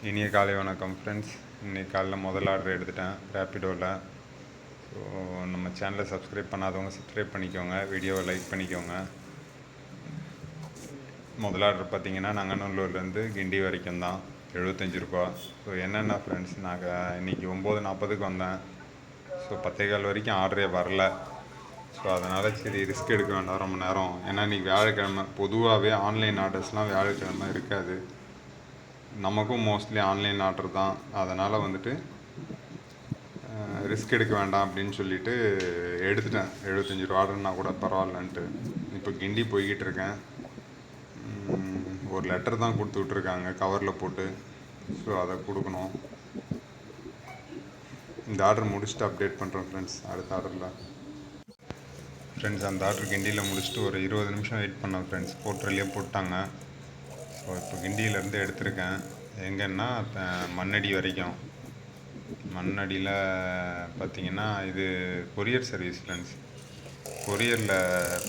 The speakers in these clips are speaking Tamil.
இனிய காலை வணக்கம் ஃப்ரெண்ட்ஸ். இன்றைக்கி காலைல முதல் ஆர்டர் எடுத்துட்டேன் ரேப்பிடோவில். ஸோ நம்ம சேனலை சப்ஸ்கிரைப் பண்ணாதவங்க சப்ஸ்கிரைப் பண்ணிக்கோங்க, வீடியோவை லைக் பண்ணிக்கோங்க. முதல் ஆர்டர் பார்த்திங்கன்னா நங்கநல்லூர்லேருந்து கிண்டி வரைக்கும் தான், 75 ரூபா. ஸோ என்னென்ன ஃப்ரெண்ட்ஸ், நாங்கள் இன்றைக்கி 9:40க்கு வந்தேன். ஸோ 10:15 வரைக்கும் ஆர்டரே வரல. ஸோ அதனால் சரி ரிஸ்க் எடுக்க வேண்டாம் ரொம்ப நேரம். ஏன்னா இன்றைக்கி வியாழக்கிழமை, பொதுவாகவே ஆன்லைன் ஆர்டர்ஸ்லாம் வியாழக்கிழமை இருக்காது. நமக்கும் மோஸ்ட்லி ஆன்லைன் ஆர்டர் தான். அதனால் வந்துட்டு ரிஸ்க் எடுக்க வேண்டாம் அப்படின்னு சொல்லிவிட்டு எடுத்துட்டேன். 75 ரூபா ஆர்டர்னா கூட பரவாயில்லன்ட்டு இப்போ கிண்டி போய்கிட்டு இருக்கேன். ஒரு லெட்டர் தான் கொடுத்து விட்ருக்காங்க கவரில் போட்டு. ஸோ அதை கொடுக்கணும். இந்த ஆர்டர் முடிச்சுட்டு அப்டேட் பண்ணுறோம் ஃப்ரெண்ட்ஸ். அடுத்த ஆர்டரில் ஃப்ரெண்ட்ஸ் அந்த ஆர்டர் கிண்டியில் முடிச்சுட்டு ஒரு 20 நிமிஷம் வெயிட் பண்ணோம் ஃப்ரெண்ட்ஸ். போர்ட்டர்லேயே போட்டாங்க. ஸோ இப்போ கிண்டியிலேருந்து எடுத்திருக்கேன். எங்கன்னா மண்ணடி வரைக்கும். மண்ணடியில் பார்த்திங்கன்னா இது கொரியர் சர்வீஸ் ஃப்ரெண்ட்ஸ். கொரியரில்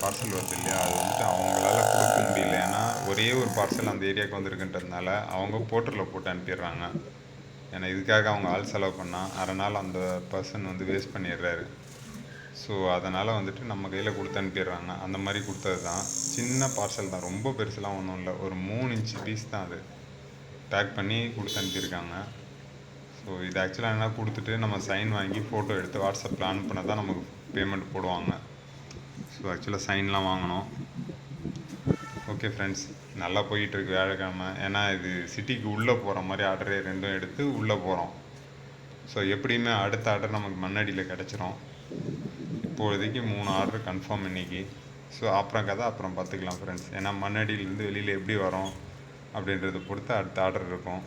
பார்சல் வருது இல்லையா, அது வந்துட்டு அவங்களால கொடுக்க முடியல. ஏன்னா ஒரே ஒரு பார்சல் அந்த ஏரியாவுக்கு வந்திருக்குன்றதுனால அவங்க போர்ட்டரில் போட்டு அனுப்பிடுறாங்க. ஏன்னா இதுக்காக அவங்க ஆள் செலவு பண்ணால் அரை நாள் அந்த பர்சன் வந்து வேஸ்ட் பண்ணிடுறாரு. ஸோ அதனால் வந்துட்டு நம்ம கையில் கொடுத்து அனுப்பிடுறாங்க. அந்த மாதிரி கொடுத்தது தான். சின்ன பார்சல் தான், ரொம்ப பெருசுலாம் ஒன்றும் இல்லை. ஒரு 3 இன்ச்சு பீஸ் தான் அது பேக் பண்ணி கொடுத்து அனுப்பியிருக்காங்க. ஸோ இது ஆக்சுவலாக என்ன, கொடுத்துட்டு நம்ம சைன் வாங்கி ஃபோட்டோ எடுத்து வாட்ஸ்அப்பில் அனுப்பினா தான் நமக்கு பேமெண்ட் போடுவாங்க. ஸோ ஆக்சுவலாக சைன்லாம் வாங்கணும். ஓகே ஃப்ரெண்ட்ஸ், நல்லா போயிட்டுருக்கு வியாழக்கிழமை. ஏன்னா இது சிட்டிக்கு உள்ளே போகிற மாதிரி ஆர்டரே ரெண்டும் எடுத்து உள்ளே போகிறோம். ஸோ எப்படியுமே அடுத்த ஆர்டர் நமக்கு மண்ணடியில் கிடச்சிரும். இப்போதைக்கு 3 ஆர்டர் கன்ஃபார்ம் இன்றைக்கி. ஸோ அப்புறம் கதை அப்புறம் பார்த்துக்கலாம் ஃப்ரெண்ட்ஸ். ஏன்னா மண்ணடியிலேருந்து வெளியில் எப்படி வரோம் அப்படின்றத பொறுத்து அடுத்த ஆர்டர் இருக்கும்.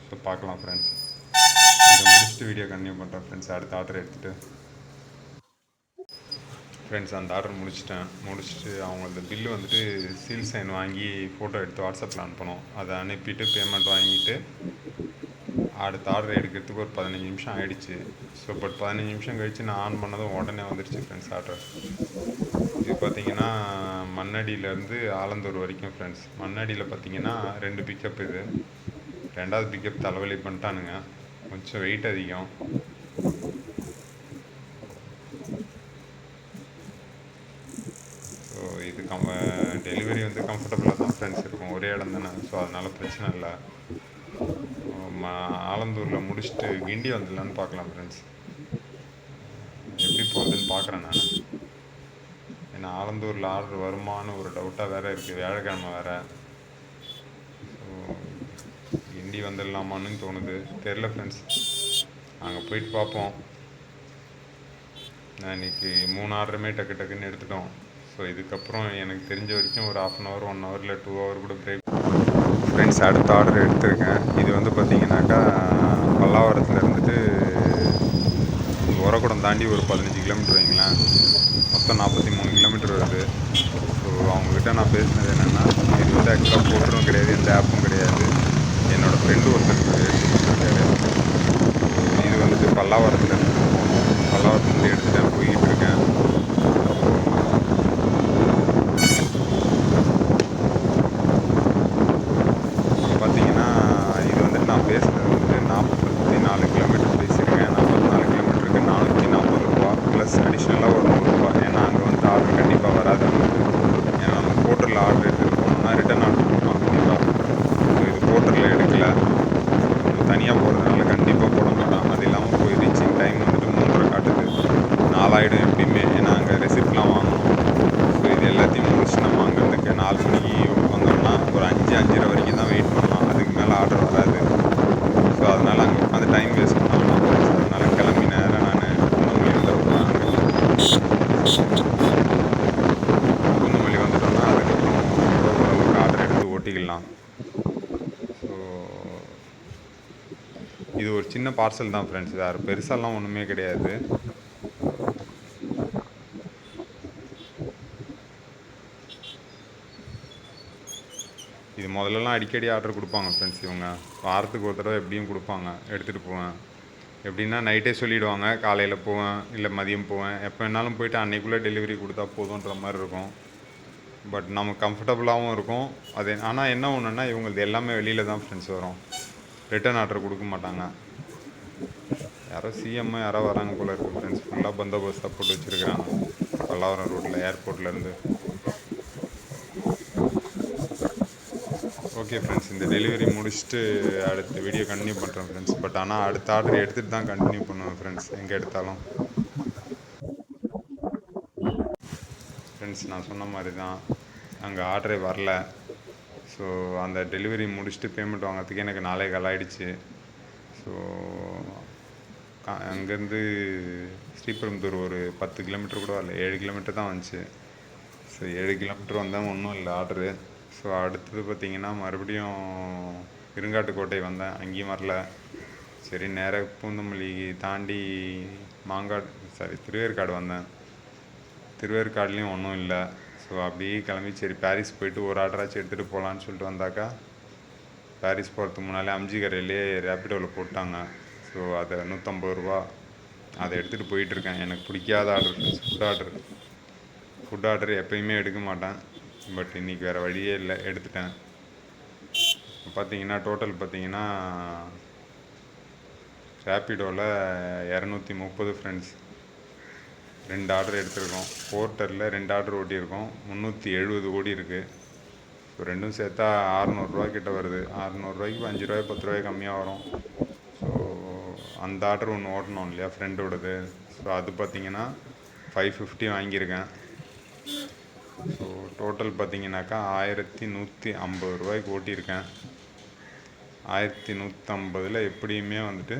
ஸோ பார்க்கலாம் ஃப்ரெண்ட்ஸ். இதை முடிச்சுட்டு வீடியோ கன்டினியூ பண்ணுறேன் ஃப்ரெண்ட்ஸ். அடுத்த ஆர்டர் எடுத்துகிட்டு ஃப்ரெண்ட்ஸ் அந்த ஆர்டர் முடிச்சுட்டு அவங்களது பில்லு வந்துட்டு சீல் சைன் வாங்கி ஃபோட்டோ எடுத்து வாட்ஸ்அப்பில் அனுப்பணும். அதை அனுப்பிட்டு பேமெண்ட் வாங்கிட்டு அடுத்த ஆர்டர் எடுக்கிறதுக்கு ஒரு 15 நிமிஷம் ஆகிடுச்சு. ஸோ பட் 15 நிமிஷம் கழித்து நான் ஆன் பண்ணதும் உடனே வந்துடுச்சு ஃப்ரெண்ட்ஸ் ஆர்டர். இது பார்த்திங்கன்னா மண்ணடியிலேருந்து ஆலந்தூர் வரைக்கும் ஃப்ரெண்ட்ஸ். மண்ணடியில் பார்த்திங்கன்னா 2 பிக்கப். இது 2வது பிக்கப் தலைவலி பண்ணிட்டானுங்க, கொஞ்சம் வெயிட் அதிகம். ஸோ இது டெலிவரி வந்து கம்ஃபர்டபுளாக தான் ஃப்ரெண்ட்ஸ் இருக்கும், ஒரே இடம் தானே. ஸோ அதனால் பிரச்சனை இல்லை. ஆலந்தூரில் முடிச்சுட்டு கிண்டி வந்துடலான்னு பார்க்கலாம் ஃப்ரெண்ட்ஸ். எப்படி போகுதுன்னு பார்க்குறேன் நான். ஏன்னா ஆலந்தூரில் ஆர்டர் வருமானு ஒரு டவுட்டாக வேறு இருக்குது, வியாழக்கிழமை வேறு. ஸோ கிண்டி வந்துடலாமான்னு தோணுது, தெரில ஃப்ரெண்ட்ஸ். அங்கே போயிட்டு பார்ப்போம். நான் இன்றைக்கி 3 ஆர்டருமே டக்குன்னு எடுத்துட்டோம். ஸோ இதுக்கப்புறம் எனக்கு தெரிஞ்ச வரைக்கும் ஒரு 1/2 hour 1 hour இல்லை 2 hour கூட பிரேக். ஃப்ரெண்ட்ஸ் அடுத்த ஆர்டர் எடுத்திருக்கேன். இது வந்து பார்த்திங்கனாக்கா பல்லாவரத்தில் இருந்துட்டு உரக்குடம் தாண்டி ஒரு 15 கிலோமீட்டர் வைங்களேன். மொத்தம் 43 கிலோமீட்டர் வருது. ஸோ அவங்கக்கிட்ட நான் பேசினது என்னென்னா, இது வந்து ஆக்சுவலாக போர்ட்டரும் கிடையாது, எந்த ஆப்பும் கிடையாது. என்னோடய ஃப்ரெண்டு ஒருத்தருக்கு எடுத்து கொடுத்துருக்காரு. இது வந்துட்டு பல்லாவரத்தில் இருந்துட்டு போகணும். பல்லாவரத்துலேருந்து எடுத்துகிட்டு போய்கிட்டு இருக்கேன். பார்த்தீங்கன்னா இது வந்துட்டு நான் பேசுகிறது வந்துட்டு 44 கிலோமீட்டர் பேசியிருக்கேன். 44 கிலோமீட்டருக்கு 440 ரூபா ப்ளஸ் அடிஷ்னலாக ஒரு 100 ரூபா. ஏன்னா அங்கே வந்துட்டு ஆர்டர் கண்டிப்பாக வராது நமக்கு. ஏன்னா நம்ம போர்ட்டரில் ஆர்டர் எடுத்துகிட்டு போனோம்னா ரிட்டன் ஆர்டர் கொடுப்பாங்க கண்டிப்பாக. ஸோ இது போர்ட்டரில் எடுக்கலை, நம்ம தனியாக போகிறதுனால கண்டிப்பாக போட மாட்டான். அது இல்லாமல் போய் ரீச்சிங் டைம் வந்துட்டு 3:30 காட்டுது, 4 ஆகிடும் எப்படியுமே. ஏன்னா அங்கே ரெசிப்ட்லாம் வாங்கணும். ஸோ இது எல்லாத்தையும் முடிச்சு நம்ம அங்கேருந்துக்கு 4 மணிக்கு வந்தோம்னா ஒரு 5-5:30 வரைக்கும் தான் வெயிட் பண்ணலாம். அதுக்கு மேலே ஆர்டர் வராது. ஸோ அதனால் அங்கே உட்காந்து டைம் வேஸ்ட் பண்ணாமல், அதனால் கிளம்பி நேரம் நான் குந்தமல்லி வந்துடுவேன். குந்தமல்லி வந்துட்டோம்னா அதுக்கப்புறம் ஓரளவுக்கு ஆர்டர் எடுத்து ஓட்டிக்கலாம். ஸோ இது ஒரு சின்ன பார்சல் தான் ஃப்ரெண்ட்ஸ், வேறு பெருசாலாம் ஒன்றுமே கிடையாது. இது முதல்லலாம் அடிக்கடி ஆர்டர் கொடுப்பாங்க ஃப்ரெண்ட்ஸ். இவங்க வாரத்துக்கு ஒரு தடவை எப்படியும் கொடுப்பாங்க, எடுத்துகிட்டு போவேன். எப்படின்னா நைட்டே சொல்லிவிடுவாங்க, காலையில் போவேன் இல்லை மதியம் போவேன், எப்போ வேணாலும் போய்ட்டு அன்றைக்குள்ளே டெலிவரி கொடுத்தா போதுன்ற மாதிரி இருக்கும். பட் நமக்கு கம்ஃபர்டபுளாகவும் இருக்கும் அது. ஆனால் என்ன ஒன்றுன்னா இவங்களது எல்லாமே வெளியில் தான் ஃப்ரெண்ட்ஸ் வரும். ரிட்டன் ஆர்டர் கொடுக்க மாட்டாங்க. யாரோ சிஎம் யாரோ வராங்க போல இருக்குது ஃப்ரெண்ட்ஸ். ஃபுல்லாக பந்தோபஸ்தாக போட்டு வச்சுருக்கிறாங்க பல்லாவரம் ரோட்டில் ஏர்போர்ட்லேருந்து. ஓகே ஃப்ரெண்ட்ஸ், இந்த டெலிவரி முடிச்சுட்டு அடுத்த வீடியோ கண்டினியூ பண்ணுறேன் ஃப்ரெண்ட்ஸ். பட் ஆனால் அடுத்த ஆர்டர் எடுத்துகிட்டு தான் கண்டினியூ பண்ணுவேன் ஃப்ரெண்ட்ஸ், எங்கே எடுத்தாலும். ஃப்ரெண்ட்ஸ், நான் சொன்ன மாதிரி தான் அங்கே ஆர்டரே வரல. ஸோ அந்த டெலிவரி முடிச்சுட்டு பேமெண்ட் வாங்கிறதுக்கு எனக்கு 4:15 ஆகிடுச்சு. ஸோ அங்கேருந்து ஸ்ரீபெரும்புதூர் ஒரு 10 கிலோமீட்டர் கூட வரல, 7 கிலோமீட்டர் தான் வந்துச்சு. ஸோ 7 கிலோமீட்டர் வந்தால் ஒன்றும் இல்லை ஆர்டரு. ஸோ அடுத்தது பார்த்திங்கன்னா மறுபடியும் இருங்காட்டுக்கோட்டை வந்தேன், அங்கேயும் வரல. சரி, நேராக பூந்தமல்லி தாண்டி திருவேற்காடு வந்தேன். திருவேற்காடுலேயும் ஒன்றும் இல்லை. ஸோ அப்படியே கிளம்பி சரி பாரிஸ் போயிட்டு ஒரு ஆர்டராச்சும் எடுத்துகிட்டு போகலான்னு சொல்லிட்டு வந்தாக்கா, பாரிஸ் போகிறதுக்கு முன்னாலே அம்ஜிகரையிலே ரேப்பிடோவில் போட்டாங்க. ஸோ அதை 150 ரூபா அதை எடுத்துகிட்டு போயிட்டுருக்கேன். எனக்கு பிடிக்காத ஆர்டர் ஃபுட் ஆர்டர் எப்பயுமே எடுக்க மாட்டேன். பட் இன்றைக்கி வேறு வழியே இல்லை, எடுத்துட்டேன். பார்த்தீங்கன்னா டோட்டல் பார்த்தீங்கன்னா ரேப்பிடோவில் 230 ஃப்ரெண்ட்ஸ். 2 ஆர்டர் எடுத்திருக்கோம். போர்ட்டரில் 2 ஆர்டர் ஓட்டியிருக்கோம். 370 ஓடி இருக்குது. ஸோ ரெண்டும் சேர்த்தா 600 ரூபா கிட்ட வருது. 600 ரூபாய்க்கு 5 ரூபாய் 10 ரூபாய் கம்மியாக வரும். ஸோ அந்த ஆர்டர் ஒன்று ஓட்டணும் இல்லையா ஃப்ரெண்டோடது. ஸோ அது பார்த்திங்கன்னா 550 வாங்கியிருக்கேன். ஸோ டோட்டல் பார்த்திங்கனாக்கா 1150 ரூபாய்க்கு ஓட்டியிருக்கேன். 1150 எப்படியுமே வந்துட்டு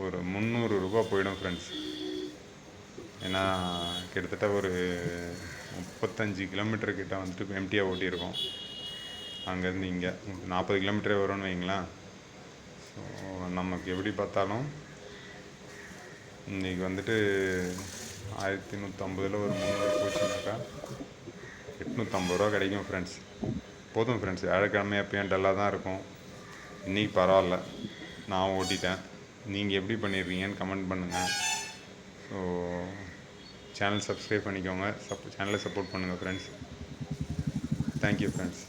ஒரு 300 ரூபா போயிடும் ஃப்ரெண்ட்ஸ். ஏன்னா கிட்டத்தட்ட ஒரு 35 கிலோமீட்டர் கிட்ட வந்துட்டு எம்டியாக ஓட்டியிருக்கோம். அங்கேருந்து இங்கே 40 கிலோமீட்டரே வரும்னு வைங்களேன். ஸோ நமக்கு எப்படி பார்த்தாலும் இன்றைக்கி வந்துட்டு 1150 ஒரு 300 போச்சுனாக்கா 850 ரூபா கிடைக்கும் ஃப்ரெண்ட்ஸ். போதும் ஃப்ரெண்ட்ஸ். வியாழக்கிழமை எப்பயும் டல்லாக தான் இருக்கும். இன்றைக்கி பரவாயில்ல, நான் ஓட்டிட்டேன். நீங்கள் எப்படி பண்ணிடுறீங்கன்னு கமெண்ட் பண்ணுங்கள். ஸோ சேனல் சப்ஸ்கிரைப் பண்ணிக்கோங்க. சேனலை சப்போர்ட் பண்ணுங்கள் ஃப்ரெண்ட்ஸ். Thank you friends.